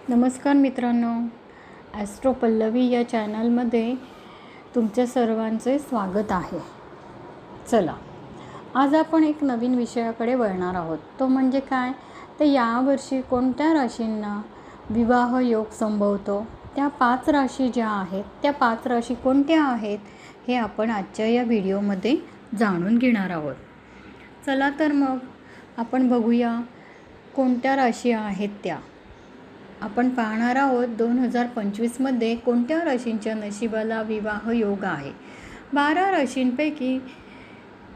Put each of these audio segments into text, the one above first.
नमस्कार मित्रांनो, ॲस्ट्रो पल्लवी या चॅनलमध्ये तुमच्या सर्वांचे स्वागत आहे. चला, आज आपण एक नवीन विषयाकडे वळणार आहोत. तो म्हणजे काय, तर यावर्षी कोणत्या राशींना विवाह योग संभवतो, त्या 5 राशी ज्या आहेत त्या 5 राशी कोणत्या आहेत हे आपण आजच्या या व्हिडिओमध्ये जाणून घेणार आहोत. चला तर मग आपण बघूया कोणत्या राशी आहेत त्या. आपण पाहणार आहोत 2025मध्ये कोणत्या राशींच्या नशिबाला विवाह योग आहे. 12 राशींपैकी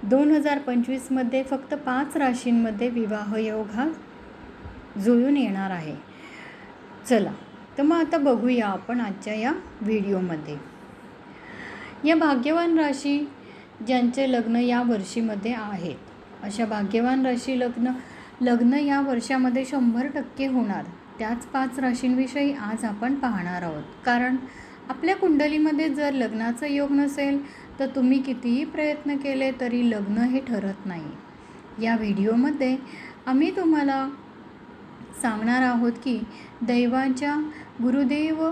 2025मध्ये फक्त 5 राशींमध्ये विवाह योग हा जुळून येणार आहे. चला तर मग आता बघूया आपण आजच्या या व्हिडिओमध्ये. या भाग्यवान राशी ज्यांचे लग्न या वर्षीमध्ये आहेत, अशा भाग्यवान राशी लग्न या वर्षामध्ये 100% होणार, त्याच 5 राशींविषयी आज आपण पाहणार आहोत. कारण आपल्या कुंडलीमध्ये जर लग्नाचा योग नसेल तर तुम्ही कितीही प्रयत्न केले तरी लग्न हे ठरत नाही. या व्हिडिओमध्ये आम्ही तुम्हाला सांगणार आहोत की दैवाच्या गुरुदेव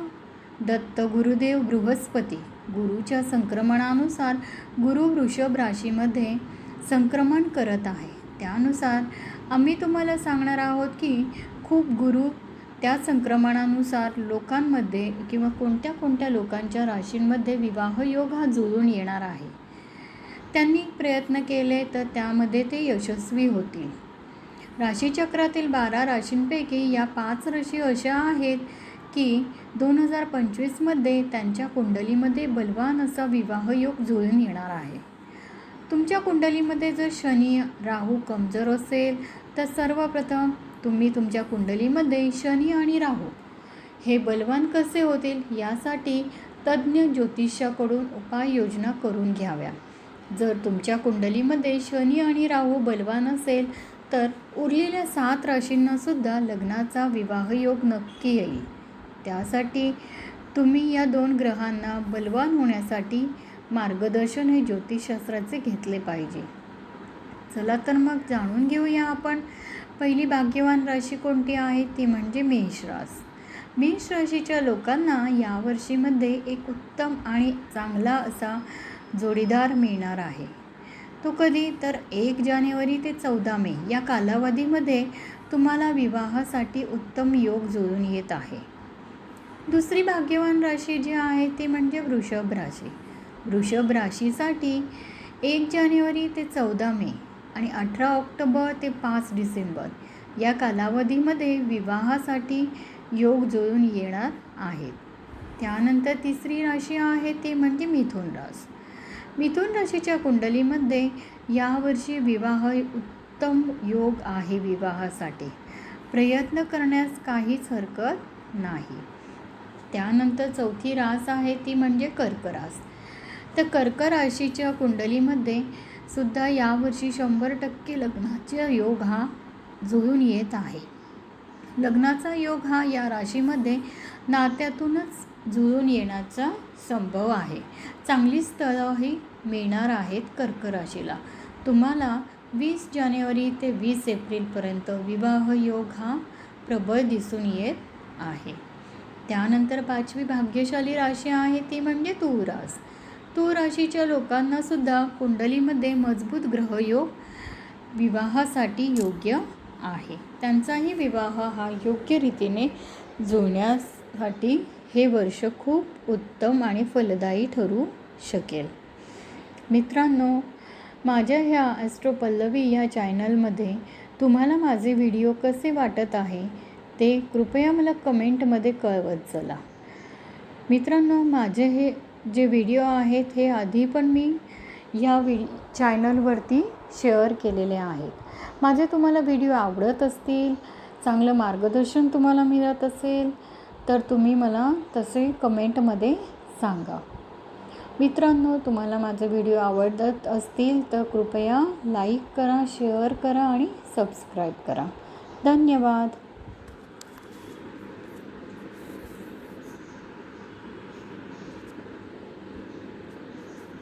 दत्त, गुरुदेव बृहस्पती गुरुच्या संक्रमणानुसार गुरु वृषभ राशीमध्ये संक्रमण करत आहे. त्यानुसार आम्ही तुम्हाला सांगणार आहोत की खूप गुरु त्या संक्रमणानुसार लोकांमध्ये किंवा कोणत्या लोकांच्या राशींमध्ये विवाह योग हा जुळून येणार आहे. त्यांनी प्रयत्न केले तर त्यामध्ये ते यशस्वी होतील. राशीचक्रातील 12 राशींपैकी या 5 राशी अशा आहेत की 2025मध्ये त्यांच्या कुंडलीमध्ये बलवान असा विवाह योग जुळून येणार आहे. तुमच्या कुंडलीमध्ये जर शनी राहू कमजोर असेल तर सर्वप्रथम तुम्ही तुमच्या कुंडलीमध्ये शनी आणि राहू हे बलवान कसे होतील यासाठी तज्ज्ञ ज्योतिषाकडून उपाययोजना करून घ्याव्या. जर तुमच्या कुंडलीमध्ये शनी आणि राहू बलवान असेल तर उरलेल्या 7 राशींनासुद्धा लग्नाचा विवाह योग नक्की येईल. त्यासाठी तुम्ही या 2 ग्रहांना बलवान होण्यासाठी मार्गदर्शन हे ज्योतिषशास्त्राचे घेतले पाहिजे. चला तर मग जाणून घेऊया आपण. पहिली भाग्यवान राशी कोणती आहे ती म्हणजे मेष रास. मेष राशीच्या लोकांना या वर्षीमध्ये एक उत्तम आणि चांगला असा जोडीदार मिळणार आहे. तो कधी तर 1 जानेवारी ते 14 मे या कालावधीमध्ये तुम्हाला विवाहासाठी उत्तम योग जुळून येत आहे. दुसरी भाग्यवान राशी जी आहे ती म्हणजे वृषभ राशी. वृषभ राशीसाठी 1 जानेवारी ते 14 मे आणि 18 ऑक्टोबर ते 5 डिसेंबर या कालावधीमध्ये विवाहासाठी योग जुळून येणार आहेत. त्यानंतर तिसरी राशी आहे ती म्हणजे मिथुन रास. मिथुन राशीच्या कुंडलीमध्ये यावर्षी विवाह उत्तम योग आहे. विवाहासाठी प्रयत्न करण्यास काहीच हरकत नाही. त्यानंतर चौथी रास आहे ती म्हणजे कर्क रास. तर कर्क राशीच्या कुंडलीमध्ये सुद्धा यावर्षी 100% लग्नाचा योग हा जुळून येत आहे. लग्नाचा योग हा या राशीमध्ये नात्यातूनच जुळून येण्याचा संभव आहे. चांगली स्थळंही मिळणार आहेत कर्क राशीला. तुम्हाला 20 जानेवारी ते 20 एप्रिलपर्यंत विवाह योग हा प्रबळ दिसून येत आहे. त्यानंतर 5वी भाग्यशाली राशी आहे ती म्हणजे तुळ रास. तुळ राशीच्या लोकांनासुद्धा कुंडलीमध्ये मजबूत ग्रहयोग विवाहासाठी योग्य आहे. त्यांचाही विवाह हा योग्य रीतीने जुळण्यासाठी हे वर्ष खूप उत्तम आणि फलदायी ठरू शकेल. मित्रांनो, माझ्या ह्या ॲस्ट्रो पल्लवी या चॅनलमध्ये तुम्हाला माझे व्हिडिओ कसे वाटत आहे ते कृपया मला कमेंटमध्ये कळवत चला. मित्रांनो, माझे हे जे व्हिडिओ आहेत हे आधी पण मी ह्या चॅनलवरती शेअर केलेले आहेत. माझे तुम्हाला व्हिडिओ आवडत असतील, चांगलं मार्गदर्शन तुम्हाला मिळत असेल तर तुम्ही मला तसे कमेंटमध्ये सांगा. मित्रांनो, तुम्हाला माझे व्हिडिओ आवडत असतील तर कृपया लाईक करा, शेअर करा आणि सबस्क्राईब करा. धन्यवाद.